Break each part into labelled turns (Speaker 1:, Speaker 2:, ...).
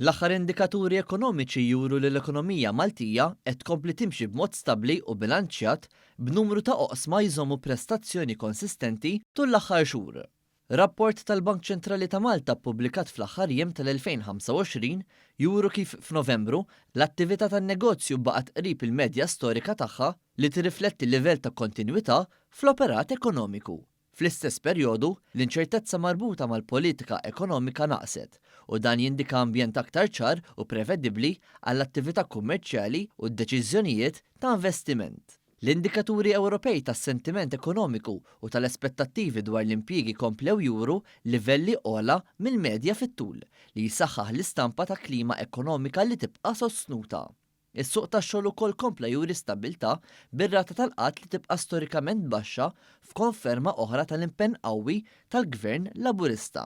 Speaker 1: L-aħħar indikaturi ekonomiċi juru li l-ekonomija Maltija qed tkompli timxi b'mod stabbli u bilanċjat b'numru ta' oqsma jżommu prestazzjoni konsistenti tul l-aħħar xhur. Rapport tal-Bank Ċentrali ta' Malta ppubblikat fl-aħħar jiem tal-2025 juru kif f'Novembru l-attività tan-negozju baqgħet qrib il-medja storika tagħha li tirrifletti l-livell ta' kontinwità fl-operat ekonomiku. Fl-istess perjodu, l-inċertezza marbuta mal-politika ekonomika naqset u dan jindika ambjent aktar ċar u prevedibbli għall-attività kummerċjali u d-deċiżjonijiet ta' investiment. L-indikaturi Ewropej tas-sentiment ekonomiku u tal-aspettattivi dwar l-impjiegi komplew juru livelli ogħla mill-medja fit-tul li jsaħħaħ l-istampa ta' klima ekonomika li tibqa' sostnuta. Is-suq tax-xogħol ukoll kompla juri stabbiltà bir-rata tal-qatt li tibqa' storikament baxxa f'konferma oħra tal-impenn qawwi tal-Gvern Laburista.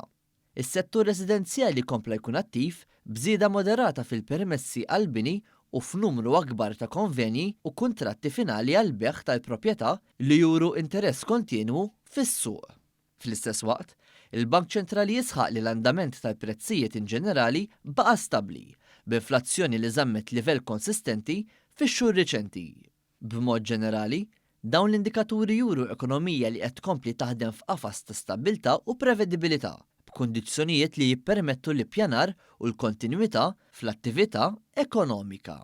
Speaker 1: Is-settur residenzjali kompla jkun attiv bżieda moderata fil-permessi għall-bini u f'numru akbar ta' konvenji u kuntratti finali għall-beħ tal-proprjetà li juru interess kontinwu fis-suq. Fl-istess waqt, il-Bank Ċentrali jisħaq li l-andament tal-prezzijiet in ġenerali baqa' stabbli b'inflazzjoni li żammet livell konsistenti fix-xhur riċenti. B'mod ġenerali, dawn l-indikaturi juru ekonomija li qed tkompli taħdem f'qafas ta' stabbiltà u prevedibilità b'kundizzjonijiet li jippermettu l-ippjanar u l-kontinwità fl-attività ekonomika.